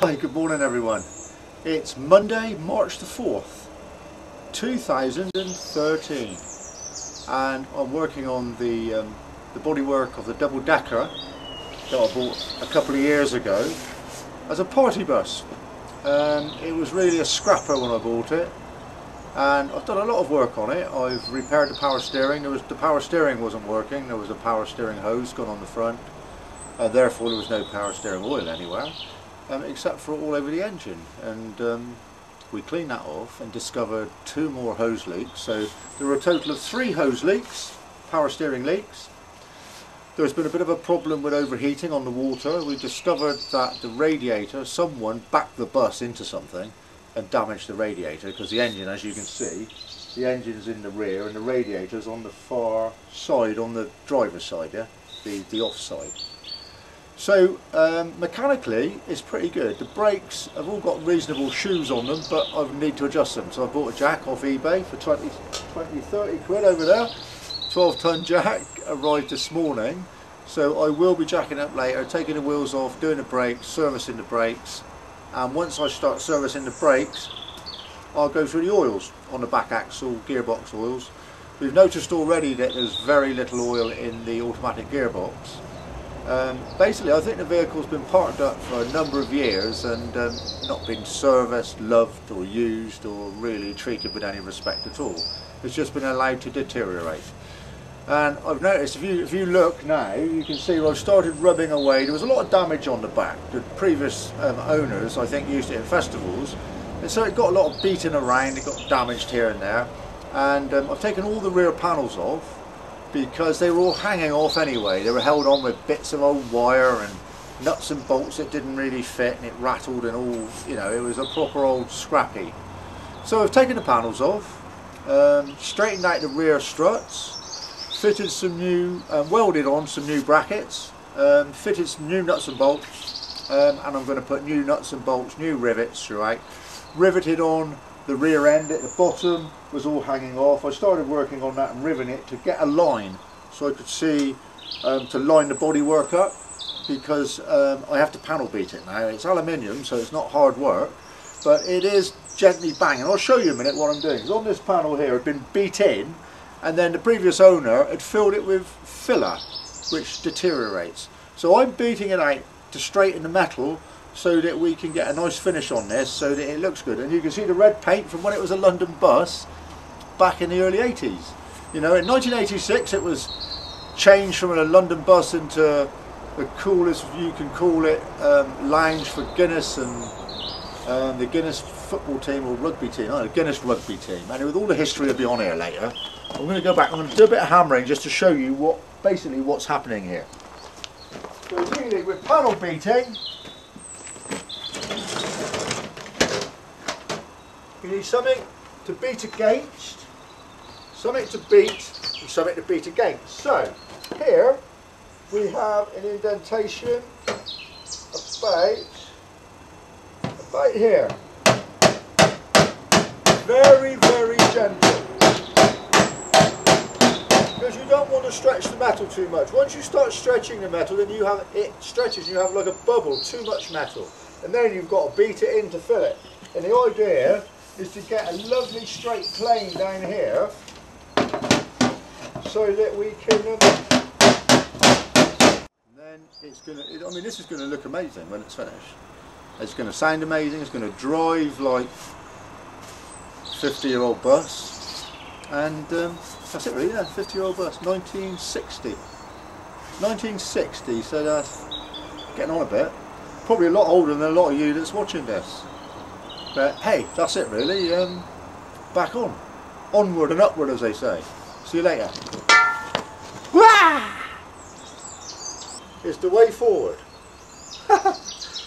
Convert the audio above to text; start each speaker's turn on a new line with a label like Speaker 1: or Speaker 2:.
Speaker 1: Hi, good morning everyone. It's Monday, March the 4th, 2013, and I'm working on the bodywork of the double-decker that I bought a couple of years ago as a party bus. It was really a scrapper when I bought it, and I've done a lot of work on it. I've repaired the power steering. The power steering wasn't working. There was a power steering hose gone on the front, and therefore there was no power steering oil anywhere. Except for all over the engine, and we cleaned that off and discovered 2 more hose leaks. So there were a total of 3 hose leaks, power steering leaks. There's been a bit of a problem with overheating on the water. We discovered that the radiator, someone backed the bus into something and damaged the radiator, because the engine, as you can see, the engine's in the rear and the radiator's on the far side, on the driver's side, yeah? the off side. So mechanically it's pretty good. The brakes have all got reasonable shoes on them, but I need to adjust them. So I bought a jack off eBay for 30 quid over there. 12-ton jack, arrived this morning. So I will be jacking up later, taking the wheels off, doing the brakes, servicing the brakes. And once I start servicing the brakes, I'll go through the oils on the back axle, gearbox oils. We've noticed already that there's very little oil in the automatic gearbox. Basically, I think the vehicle's been parked up for a number of years and not been serviced, loved or used or really treated with any respect at all. It's just been allowed to deteriorate. And I've noticed, if you look now, you can see where I've started rubbing away. There was a lot of damage on the back. The previous owners, I think, used it in festivals, and so it got a lot of beating around, it got damaged here and there. And I've taken all the rear panels off, because they were all hanging off anyway. They were held on with bits of old wire and nuts and bolts that didn't really fit, and it rattled and all, you know, it was a proper old scrappy. So I've taken the panels off, straightened out the rear struts, fitted some new, welded on some new brackets, fitted some new nuts and bolts, and I'm going to put new nuts and bolts, new rivets throughout, riveted on the rear end at the bottom. Was all hanging off. I started working on that and riveting it to get a line so I could see to line the bodywork up, because I have to panel beat it now. It's aluminium, so it's not hard work, but it is gently banging. I'll show you in a minute what I'm doing. So on this panel here had been beat in, and then the previous owner had filled it with filler, which deteriorates. So I'm beating it out to straighten the metal so that we can get a nice finish on this, so that it looks good. And you can see the red paint from when it was a London bus back in the early 80s. You know, in 1986 it was changed from a London bus into the coolest, you can call it, lounge for Guinness and the Guinness football team or rugby team, the Guinness rugby team. And with all the history will be on here later. I'm going to go back, I'm going to do a bit of hammering just to show you basically what's happening here. So dealing with panel beating, you need something to beat against, something to beat, and something to beat against. So here we have an indentation about here. Very, very gentle, because you don't want to stretch the metal too much. Once you start stretching the metal, then it stretches and you have like a bubble, too much metal, and then you've got to beat it in to fill it. And the idea is to get a lovely straight plane down here, so that we can then it's going to, I mean, this is going to look amazing when it's finished. It's going to sound amazing, it's going to drive like 50-year-old bus, and that's it really, yeah, 50-year-old bus, 1960, so that's getting on a bit, probably a lot older than a lot of you that's watching this. But hey, that's it really, back on. Onward and upward, as they say. See you later. Wah! It's the way forward.